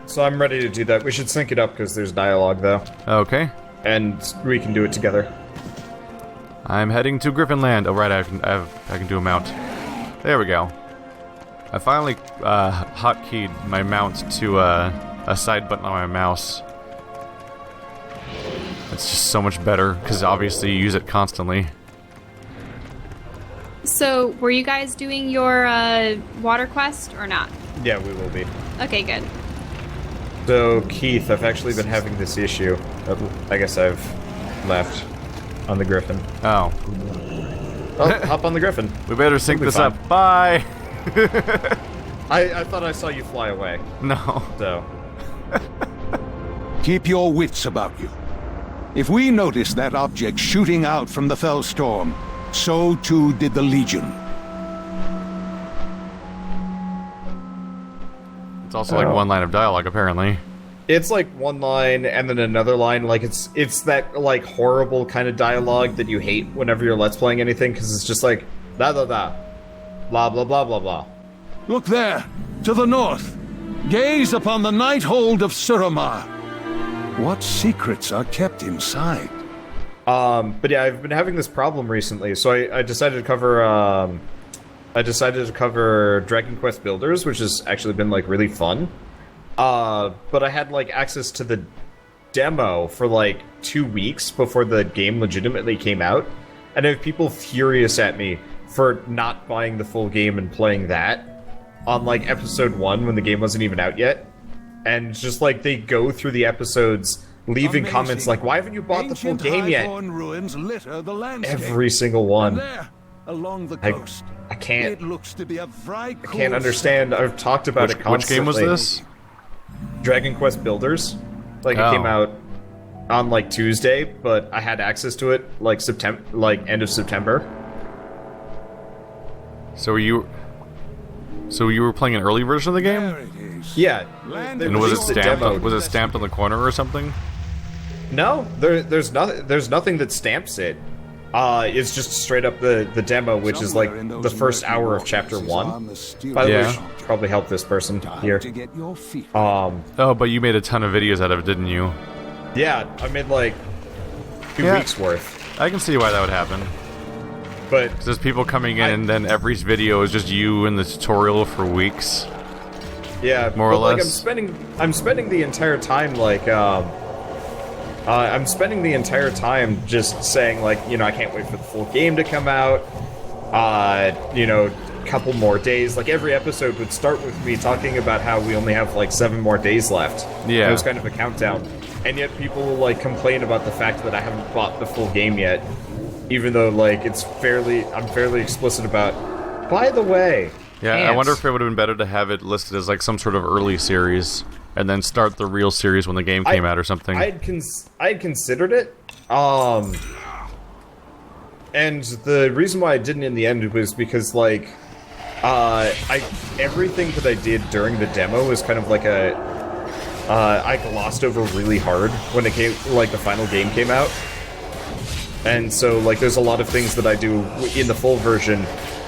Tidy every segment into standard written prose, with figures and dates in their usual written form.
so I'm ready to do that. We should sync it up because there's dialogue, though. Okay. And we can do it together. I'm heading to Griffinland. Oh, right, I can do a mount. There we go. I finally hotkeyed my mount to a side button on my mouse. It's just so much better, because obviously you use it constantly. So, were you guys doing your water quest or not? Yeah, we will be. Okay, good. So, Keith, I've actually been having this issue. I guess I've left on the Griffin. Oh. Oh, hop on the Griffin. We better sync this fine. up. Bye! I thought I saw you fly away. No. So. Keep your wits about you. If we noticed that object shooting out from the Fellstorm, so too did the Legion. It's also like one line of dialogue, apparently. It's like one line and then another line. Like it's that like horrible kind of dialogue that you hate whenever you're let's playing anything, because it's just like da da da, blah blah blah blah blah. Look there, to the north. Gaze upon the night hold of Suramar. What secrets are kept inside? But yeah, I've been having this problem recently, so I decided to cover Dragon Quest Builders, which has actually been like really fun. But I had like access to the demo for like 2 weeks before the game legitimately came out, and I have people furious at me for not buying the full game and playing that on like episode 1 when the game wasn't even out yet. And just like they go through the episodes leaving comments like, why haven't you bought the full game yet? Every single one. There, along the coast, I can't. It looks to be a I can't understand. I've talked about it constantly. Which game was this? Dragon Quest Builders. Like it came out on like Tuesday, but I had access to it like end of September. So you were playing an early version of the game? There it is. Yeah. And was it stamped? Was it stamped on the corner or something? No, there's nothing that stamps it. It's just straight up the demo, which is like the first hour of chapter 1. By the way, I should probably help this person here. Oh, but you made a ton of videos out of it, didn't you? Yeah, I made like 2 weeks worth. I can see why that would happen. But there's people coming in, and then every video is just you in the tutorial for weeks. Yeah, more or less. Like I'm spending the entire time like I'm spending the entire time just saying like, you know, I can't wait for the full game to come out. You know, a couple more days. Like every episode would start with me talking about how we only have like 7 more days left. Yeah, it was kind of a countdown, and yet people like complain about the fact that I haven't bought the full game yet. Even though, like, I'm fairly explicit about, by the way... Yeah, I wonder if it would have been better to have it listed as, like, some sort of early series, and then start the real series when the game came out or something. I had considered it, and the reason why I didn't in the end was because, like, everything that I did during the demo was kind of like I glossed over really hard when it came, like, the final game came out. And so, like, there's a lot of things that I do in the full version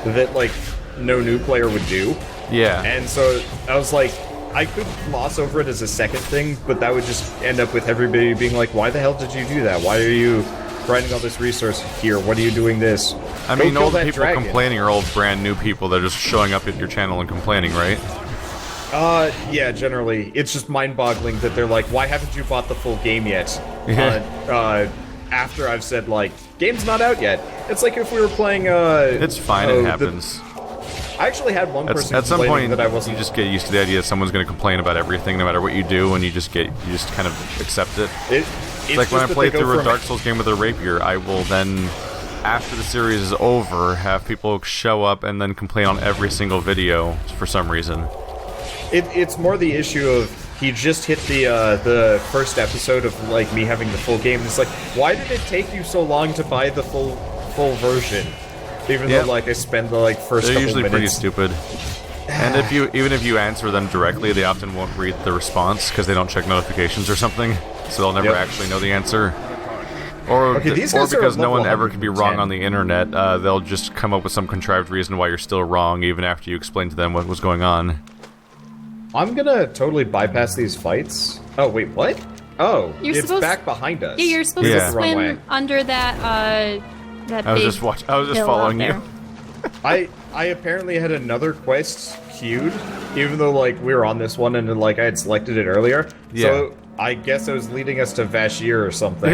that, like, no new player would do. Yeah. And so, I was like, I could gloss over it as a second thing, but that would just end up with everybody being like, why the hell did you do that? Why are you grinding all this resource here? What are you doing this? I mean, all the people complaining are all brand new people that are just showing up at your channel and complaining, right? Yeah, generally. It's just mind-boggling that they're like, why haven't you bought the full game yet? After I've said, like, game's not out yet. It's like if we were playing, It's fine, it happens. I actually had one person at some point that I wasn't... You just get used to the idea that someone's going to complain about everything, no matter what you do, and you just kind of accept it. It's like when I play through a Dark Souls game with a rapier, I will then, after the series is over, have people show up and then complain on every single video for some reason. It's more the issue of he just hit the first episode of like me having the full game. It's like, why did it take you so long to buy the full version? Even though like I spend the like first They're couple usually minutes. pretty stupid. And even if you answer them directly, they often won't read the response because they don't check notifications or something, so they'll never actually know the answer. Or because no one ever can be wrong on the internet, they'll just come up with some contrived reason why you're still wrong, even after you explain to them what was going on. I'm gonna totally bypass these fights. Oh, wait, what? Oh, it's back behind us. Yeah, you're supposed to swim under that, I was just following you. I apparently had another quest queued, even though, like, we were on this one and, like, I had selected it earlier. Yeah. So, I guess it was leading us to Vashir or something.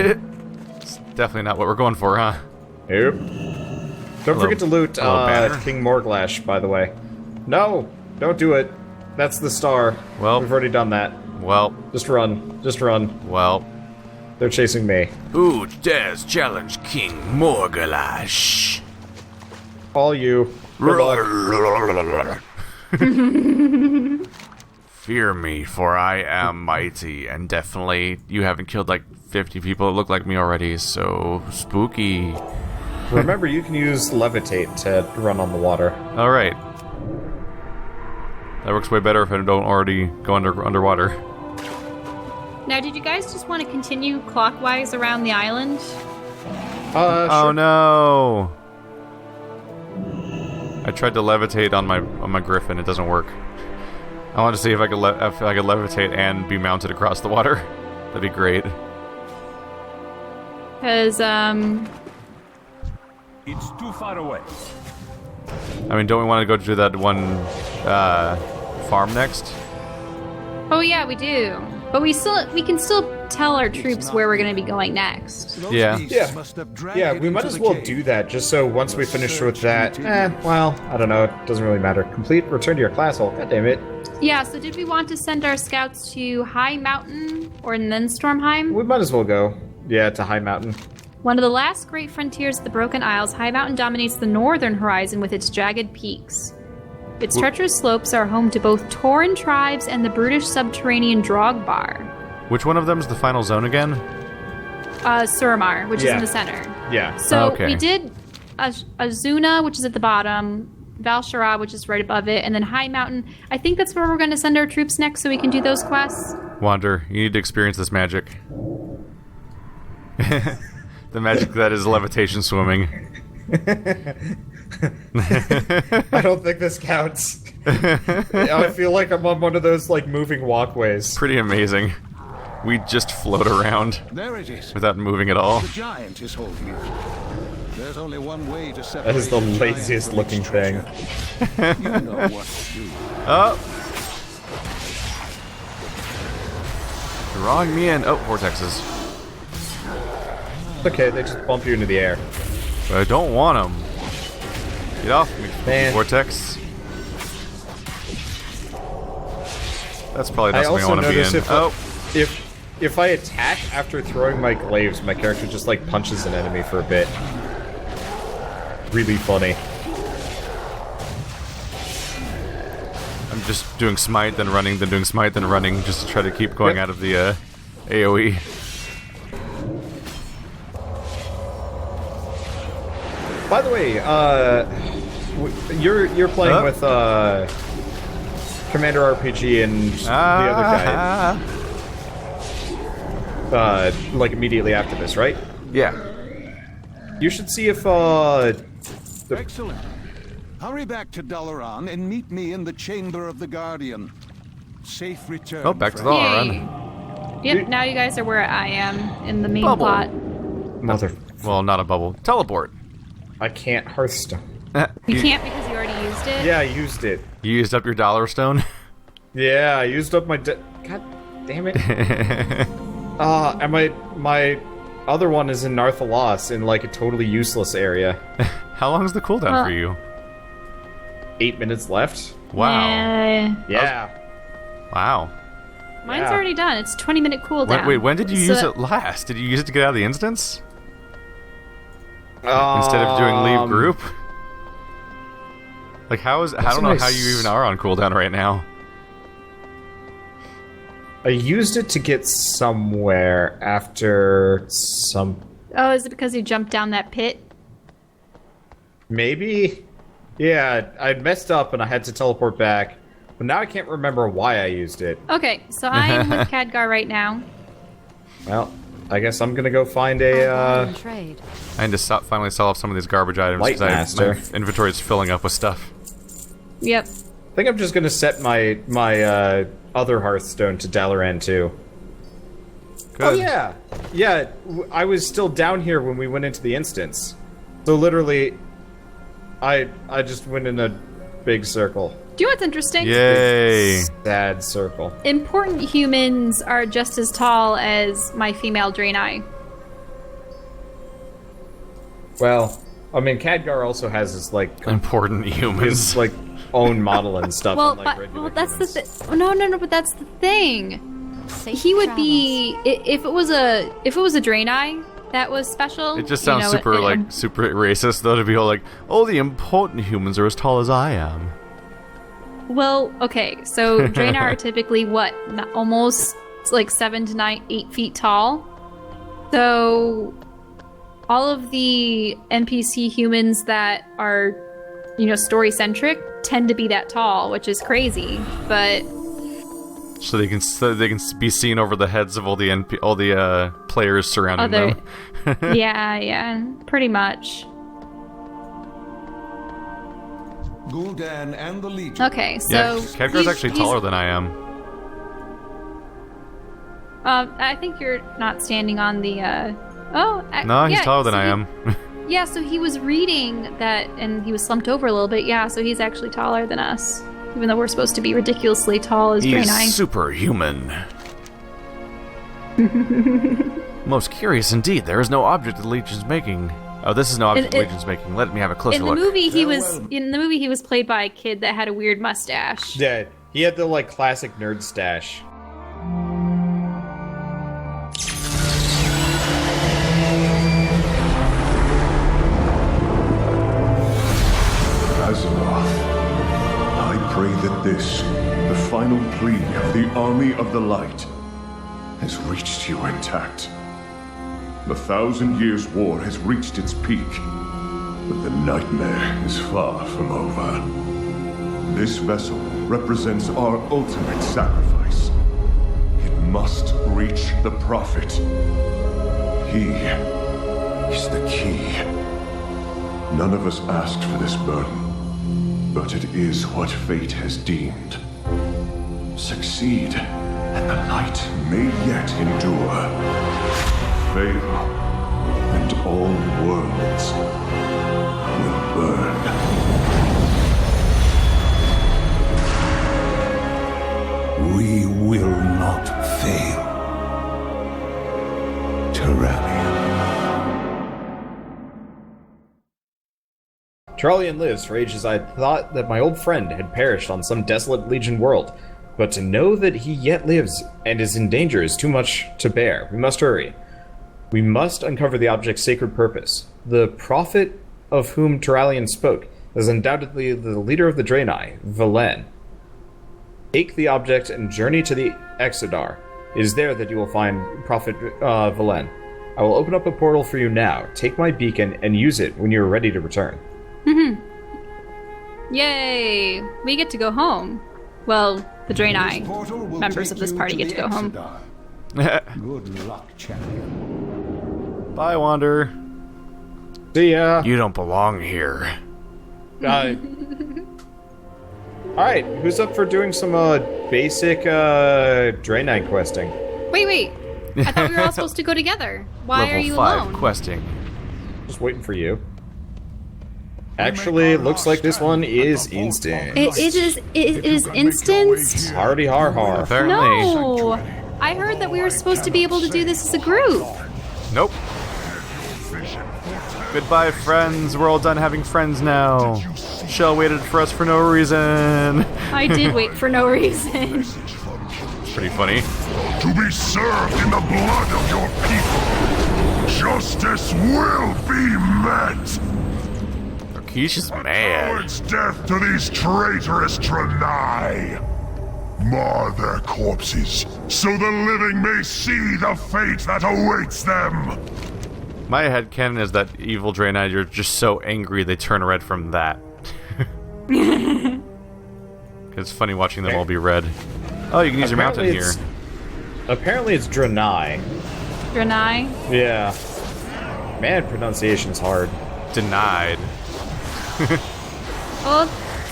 It's definitely not what we're going for, huh? Nope. Don't forget to loot King Morglash, by the way. No, don't do it. That's the star. Well, we've already done that. Well, just run. Just run. Well, they're chasing me. Who dares challenge King Morglash? All you. Good luck. Fear me, for I am mighty, and definitely you haven't killed like 50 people that look like me already, so spooky. Remember, you can use levitate to run on the water. All right. That works way better if I don't already go underwater. Now, did you guys just want to continue clockwise around the island? Sure. Oh no! I tried to levitate on my griffin. It doesn't work. I want to see if I could levitate and be mounted across the water. That'd be great. Because it's too far away. I mean, don't we want to go do that one farm next? Oh yeah, we do. But we can still tell our troops where we're going to be going next. Yeah. Yeah, we might as well do that, just so once we finish with that, well, I don't know, it doesn't really matter. Complete, return to your class hole, god damn it. Yeah, so did we want to send our scouts to High Mountain or then Stormheim? We might as well go, yeah, to High Mountain. One of the last great frontiers of the Broken Isles, High Mountain dominates the northern horizon with its jagged peaks. Its treacherous slopes are home to both Tauren tribes and the brutish subterranean Drogbar. Which one of them is the final zone again? Suramar, which is in the center. Yeah. So we did Azuna, which is at the bottom, Val'Sharad, which is right above it, and then High Mountain. I think that's where we're going to send our troops next so we can do those quests. Wander, you need to experience this magic. The magic that is levitation swimming. I don't think this counts. I feel like I'm on one of those, like, moving walkways. Pretty amazing. We just float around. There it is. Without moving at all. The giant is holding it. There's only one way to separate. That is the laziest looking thing. You know what to do. Oh! Drawing me in. Oh, vortexes. Okay, they just bump you into the air. But I don't want them. Get off me, man. Vortex. That's probably not something I want to be in. If I attack after throwing my glaives, my character just, like, punches an enemy for a bit. Really funny. I'm just doing smite, then running, then doing smite, then running, just to try to keep going out of the AoE. By the way, you're playing with Commander RPG and the other guy. Like immediately after this, right? Yeah. You should see if Excellent. Hurry back to Dalaran and meet me in the Chamber of the Guardian. Safe return. Oh, back to Dalaran. Yep, now you guys are where I am in the main plot. Well, not a bubble. Teleport. I can't Hearthstone. You can't because you already used it? Yeah, I used it. You used up your dollar stone? Yeah, I used up my God damn it. And my other one is in Narthalos in, like, a totally useless area. How long is the cooldown for you? 8 minutes left. Wow. Yeah. Wow. Mine's already done. It's 20-minute cooldown. Wait, when did you use it last? Did you use it to get out of the instance? Instead of doing leave group? Like, I don't know how you even are on cooldown right now. I used it to get somewhere after some... Oh, is it because you jumped down that pit? Maybe? Yeah, I messed up and I had to teleport back. But now I can't remember why I used it. Okay, so I'm with Khadgar right now. Well, I guess I'm gonna go find a, trade. I need to finally sell off some of these garbage items because my inventory is filling up with stuff. Yep. think I'm just gonna set my other Hearthstone to Dalaran too. Good. Oh yeah. I was still down here when we went into the instance. So literally, I just went in a big circle. Do you know what's interesting? Yay! Sad circle. Important humans are just as tall as my female Draenei. Well, I mean, Khadgar also has his like Important humans. his like own model and stuff. Well, unlike regular that's humans. the thing. No, but that's the thing. He would be if it was a Draenei that was special. It just sounds super racist though to be all like, oh, the important humans are as tall as I am. Well, okay, so Draenei are typically almost like 7 to 8 feet tall. So all of the NPC humans that are, story centric tend to be that tall, which is crazy. But so they can be seen over the heads of all the players surrounding them. yeah, pretty much. Gul'dan and the Legion. Okay, so Yeah, Khadgar's actually taller than I am. I think you're not standing on the. No, he's taller than I am. Yeah, so he was reading that, and he was slumped over a little bit. Yeah, so he's actually taller than us, even though we're supposed to be ridiculously tall as Draenei. He's superhuman. Most curious indeed. There is no object the Legion's making. Oh, this is no object the Legion's making. Let me have a closer look. In the movie, he was played by a kid that had a weird mustache. Yeah, he had the like classic nerd stash. Azeroth, I pray that this, the final plea of the Army of the Light, has reached you intact. The 1,000 Years' War has reached its peak, but the nightmare is far from over. This vessel represents our ultimate sacrifice. It must reach the Prophet. He is the key. None of us asked for this burden, but it is what fate has deemed. Succeed, and the light may yet endure. Fail, and all worlds will burn. We will not fail. Terralion. Terralion lives for ages. I thought that my old friend had perished on some desolate Legion world, but to know that he yet lives and is in danger is too much to bear. We must hurry. We must uncover the object's sacred purpose. The prophet of whom Terralion spoke is undoubtedly the leader of the Draenei, Velen. Take the object and journey to the Exodar. It is there that you will find Prophet Velen. I will open up a portal for you now. Take my beacon and use it when you are ready to return. Yay! We get to go home. Well, the Draenei members of this party get to go home. Good luck, champion. Bye, Wander. See ya. You don't belong here. Alright, who's up for doing some basic Draenei questing? Wait. I thought we were all supposed to go together. Why are you Level 5 alone? questing. Just waiting for you. Actually, it looks like this one is instant. It is instanced? Hardy har har. Apparently. No! I heard that we were supposed to be able to do this as a group. Nope. Goodbye, friends. We're all done having friends now. Shell waited for us for no reason. I did wait for no reason. Pretty funny. To be served in the blood of your people. Justice will be met. He's just mad. It's death to these traitorous Draenei. Mar their corpses, so the living may see the fate that awaits them. My headcanon is that evil Draenei are just so angry they turn red from that. It's funny watching them all be red. Oh, you can use your mountain here. Apparently it's Draenei. Draenei? Yeah. Man, pronunciation's hard. Denied. Well,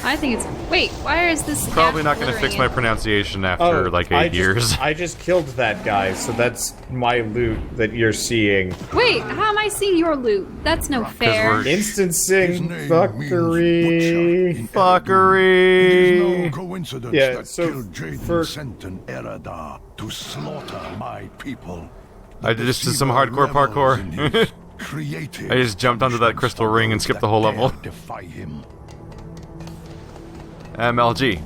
I think it's... Wait, why is this... Probably not going to fix my pronunciation after, like, 8 years. I just killed that guy, so that's my loot that you're seeing. Wait, how am I seeing your loot? That's no fair. Instancing fuckery. Fuckery. No coincidence that Jaden sent an Exodar to slaughter my people. I just did some hardcore parkour. I just jumped onto that crystal ring and skipped the whole level. Defy him. MLG.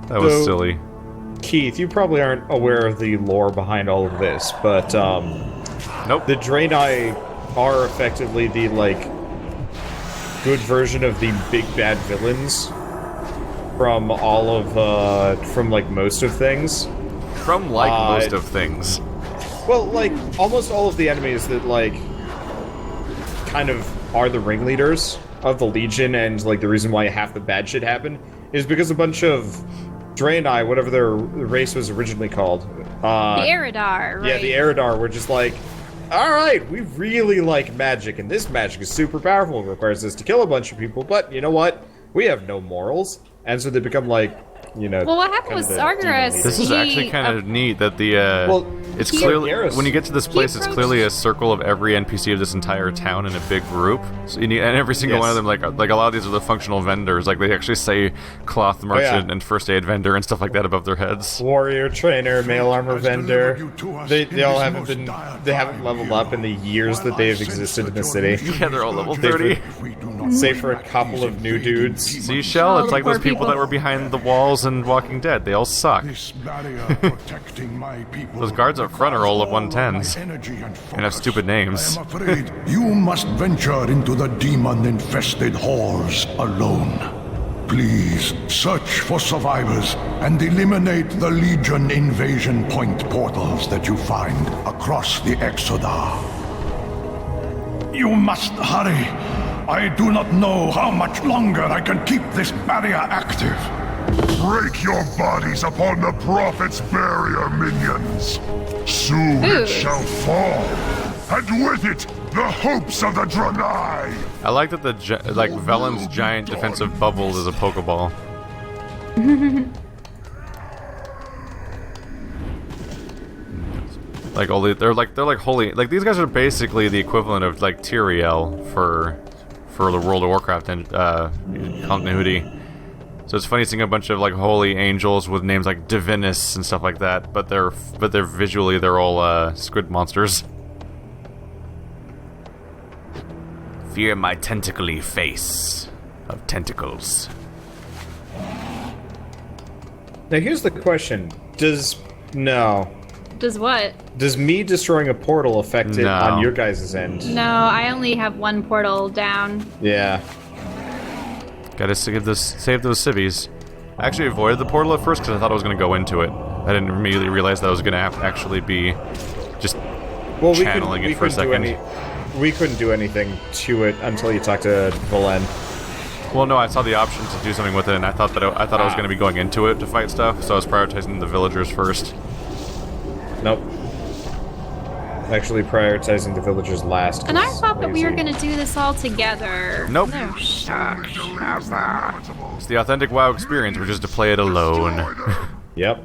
That was silly. Keith, you probably aren't aware of the lore behind all of this, but nope. The Draenei are effectively the good version of the big bad villains from all of from most of things. From most of things. Well, almost all of the enemies that kind of are the ringleaders of the Legion, and the reason why half the bad shit happened is because a bunch of Draenei, whatever their race was originally called, the Exodar, right? Yeah, the Exodar were just alright, we really like magic, and this magic is super powerful. It requires us to kill a bunch of people, but you know what? We have no morals. And so they become well, what happened with Sargeras? This is actually kind of neat that it's clearly, when you get to this place, it's clearly a circle of every NPC of this entire town in a big group. So and every single one of them, like a lot of these are the functional vendors. They actually say cloth merchant and first aid vendor and stuff like that above their heads. Warrior trainer, mail armor vendor. They all haven't leveled up in the years that they have existed in the city. Yeah, they're all level 30. Save for a couple of new dudes. See, Shell, it's like those people that were behind the walls in Walking Dead. They all suck. Those guards up front are all of 110s and have stupid names. I am afraid you must venture into the demon-infested halls alone. Please search for survivors and eliminate the Legion invasion point portals that you find across the Exodar. You must hurry. I do not know how much longer I can keep this barrier active. Break your bodies upon the Prophet's barrier, minions. Soon it shall fall, and with it, the hopes of the Draenei. I like that Velen's giant defensive bubble is a Pokeball. They're like holy. These guys are basically the equivalent of Tyrael for the World of Warcraft and continuity. So it's funny seeing a bunch of holy angels with names like Divinus and stuff like that, but they're visually they're all squid monsters. Fear my tentacly face of tentacles. Now here's the question: Does what? Does me destroying a portal affect it on your guys' end? No, I only have one portal down. Yeah. Gotta save those civvies. I actually avoided the portal at first because I thought I was going to go into it. I didn't immediately realize that I was going to actually be just channeling it for a second. We couldn't do anything to it until you talked to Valen. Well, no, I saw the option to do something with it, and I thought I was going to be going into it to fight stuff, so I was prioritizing the villagers first. Nope. Actually prioritizing the villagers last. And I thought that we were going to do this all together. Nope. No, shucks. It's the authentic WoW experience, which is to play it alone. Yep.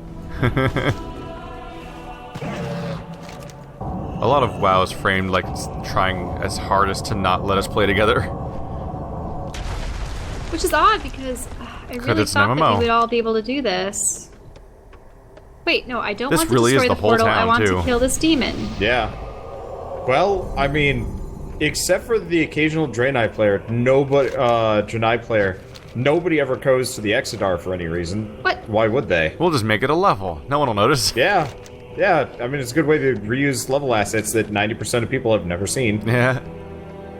A lot of WoW is framed like trying as hard as to not let us play together. Which is odd because I really thought that we would all be able to do this. Wait, no, I don't want to destroy the portal. I want to kill this demon. Yeah. Well, I mean, except for the occasional Draenei player, nobody ever goes to the Exodar for any reason. What? Why would they? We'll just make it a level. No one will notice. Yeah. Yeah, I mean, it's a good way to reuse level assets that 90% of people have never seen. Yeah.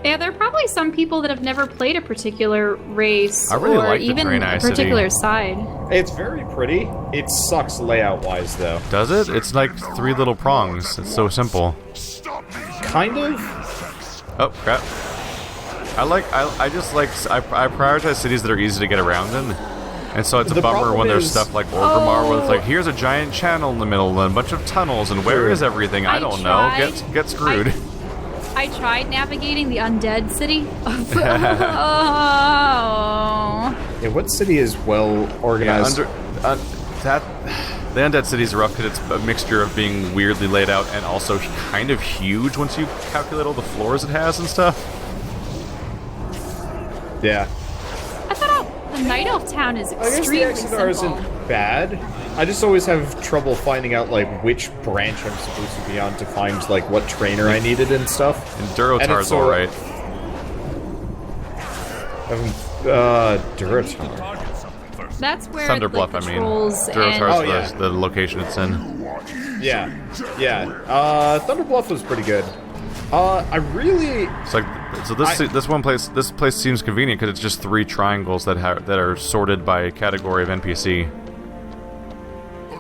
Yeah, there are probably some people that have never played a particular race or even a particular side. It's very pretty. It sucks layout-wise, though. Does it? It's like 3 little prongs. It's so simple. Kind of. Oh, crap. I prioritize cities that are easy to get around in. And so it's a bummer when there's stuff like Orgrimmar where it's like, here's a giant channel in the middle and a bunch of tunnels, and where is everything? I don't know. Get screwed. I tried navigating the undead city. Oh. Yeah, what city is well organized? The undead cities are rough because it's a mixture of being weirdly laid out and also kind of huge once you calculate all the floors it has and stuff. Yeah. I thought the Night Elf town is extremely I guess the Exodar simple. isn't bad. I just always have trouble finding out, like, which branch I'm supposed to be on to find, like, what trainer I needed and stuff. And Durotar's alright. Durotar. That's where Thunderbluff, like, the trolls Durotar's the location it's in. Yeah. Thunderbluff was pretty good. I really... It's like, so this place seems convenient because it's just 3 triangles that are sorted by category of NPC.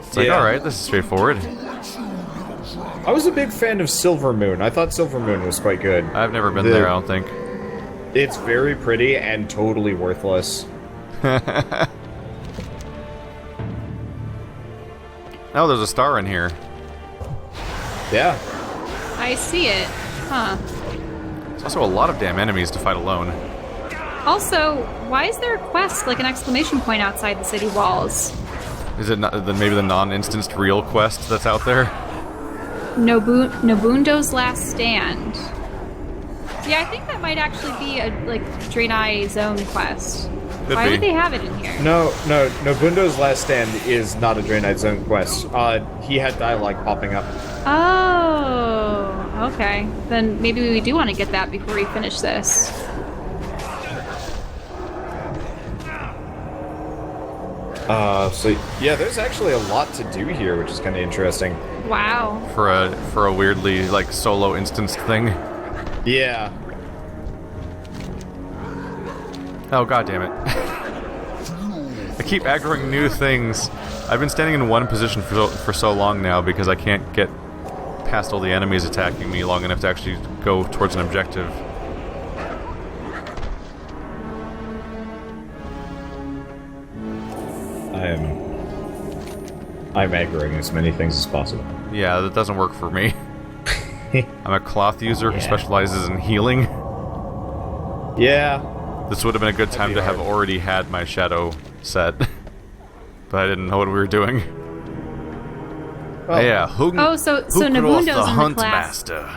It's like, alright, this is straightforward. I was a big fan of Silvermoon. I thought Silvermoon was quite good. I've never been there, I don't think. It's very pretty and totally worthless. Oh, there's a star in here. Yeah. I see it. Huh. There's also a lot of damn enemies to fight alone. Also, why is there a quest, like an exclamation point outside the city walls? Is it not, maybe the non-instanced real quest that's out there? Nobundo's Last Stand. Yeah, I think that might actually be a Draenei zone quest. Why would they have it in here? No, Nobundo's Last Stand is not a Draenei Zone quest. He had dialogue popping up. Oh, okay. Then maybe we do want to get that before we finish this. So yeah, there's actually a lot to do here, which is kind of interesting. Wow. For a weirdly, like, solo instanced thing. Yeah. Oh, god damn it. I keep aggroing new things. I've been standing in one position for so long now because I can't get past all the enemies attacking me long enough to actually go towards an objective. I'm aggroing as many things as possible. Yeah, that doesn't work for me. I'm a cloth user who specializes in healing. Yeah. This would have been a good time to have already had my shadow set. But I didn't know what we were doing. Well, yeah, so Nobundo's the in Hunt the class. Master.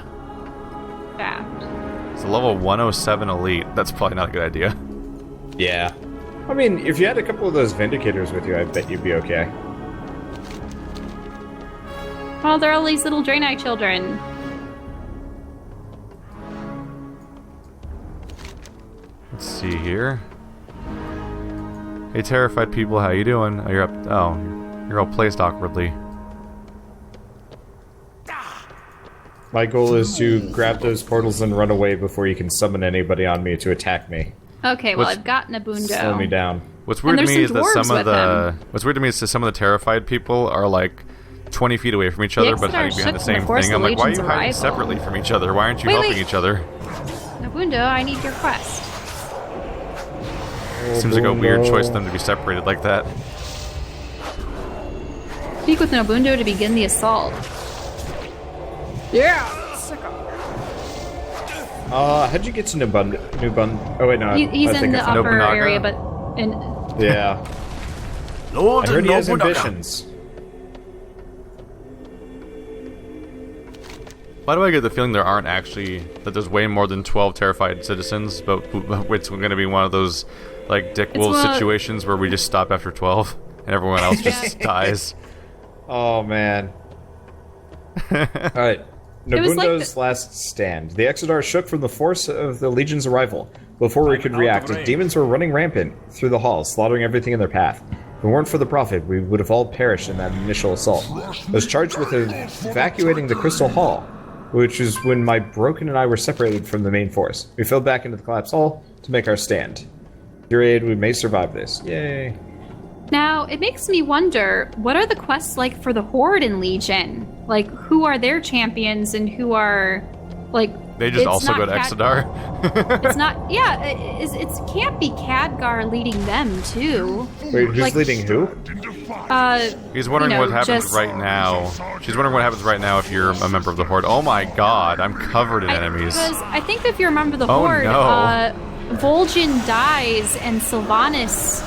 Yeah. It's a level 107 elite. That's probably not a good idea. Yeah. I mean, if you had a couple of those Vindicators with you, I bet you'd be okay. Oh, they're all these little Draenei children. Let's see here. Hey, terrified people, how you doing? Oh, you're up. Oh, you're all placed awkwardly. My goal is to grab those portals and run away before you can summon anybody on me to attack me. Okay, well, I've got Nobundo. Slow me down. What's weird to me is that some of the terrified people are like 20 feet away from each other, but hiding behind the same thing. I'm like, why are you hiding separately from each other? Why aren't you helping each other? Nobundo, I need your quest. Seems like a weird choice for them to be separated like that. Speak with Nobundo to begin the assault. Yeah! How'd you get to Nubund? Oh wait, no. He's in the upper Nobunaga? area, but Yeah. Lord I heard he has Nobunaga. ambitions. Why do I get the feeling that there's way more than 12 terrified citizens, but it's going to be one of those, like, Dick Wolf situations where we just stop after 12 and everyone else just dies. Oh man. Alright. Nobundo's Last Stand. The Exodar shook from the force of the Legion's arrival. Before we could react, demons were running rampant through the halls, slaughtering everything in their path. If it weren't for the Prophet, we would have all perished in that initial assault. I was charged with evacuating the Crystal Hall, which is when my Broken and I were separated from the main force. We fell back into the collapsed hall to make our stand. With your aid, we may survive this. Yay. now it makes me wonder, what are the quests like for the Horde in Legion? Like, who are their champions and who are, like... They just also go to Exodar? It's not... Yeah, it can't be Khadgar leading them, too. Wait, who's leading who? He's wondering what happens right now. She's wondering what happens right now if you're a member of the Horde. Oh my god, I'm covered in enemies. Because I think if you're a member of the Horde, Vol'jin dies and Sylvanas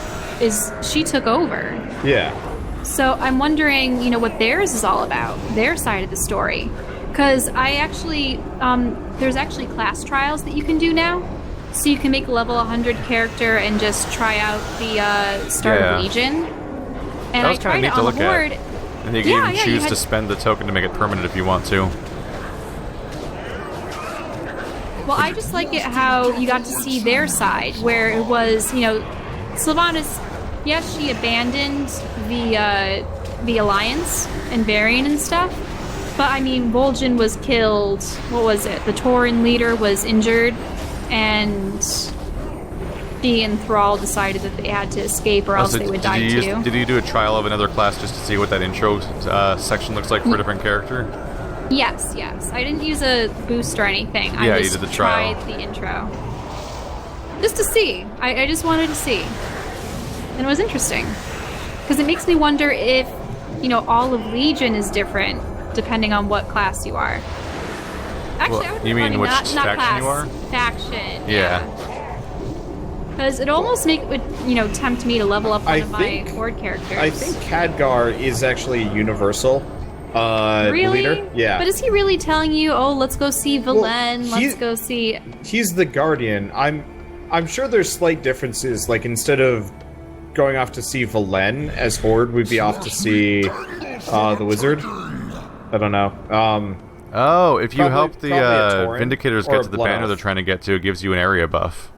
she took over. Yeah. So I'm wondering, what theirs is all about, their side of the story. Because I actually, there's actually class trials that you can do now. So you can make a level 100 character and just try out the start of Legion. And that was kind of neat to look Horde. at. And you can even choose to spend the token to make it permanent if you want to. Well, I just like it how you got to see their side, where it was, Sylvanas, yes, she abandoned the Alliance and Varian and stuff, but I mean, Vol'jin was killed. What was it? The Tauren leader was injured, and the Enthrall decided that they had to escape or else they would die too. Did you do a trial of another class just to see what that intro section looks like for a different character? Yes. I didn't use a boost or anything. I just you did the trial. Tried the intro. Just to see. I just wanted to see. And it was interesting. Because it makes me wonder if, all of Legion is different depending on what class you are. Actually, I would you mean which faction class, you are? Faction. Yeah. Because it almost would tempt me to level up one of my Horde characters. I think Khadgar is actually a universal really? leader. Yeah. But is he really telling you, let's go see Velen, let's go see... He's the Guardian. I'm sure there's slight differences, like instead of going off to see Velen as Horde, we'd be off to see the Wizard. I don't know. If you help the Vindicators get to the banner they're trying to get to, it gives you an area buff.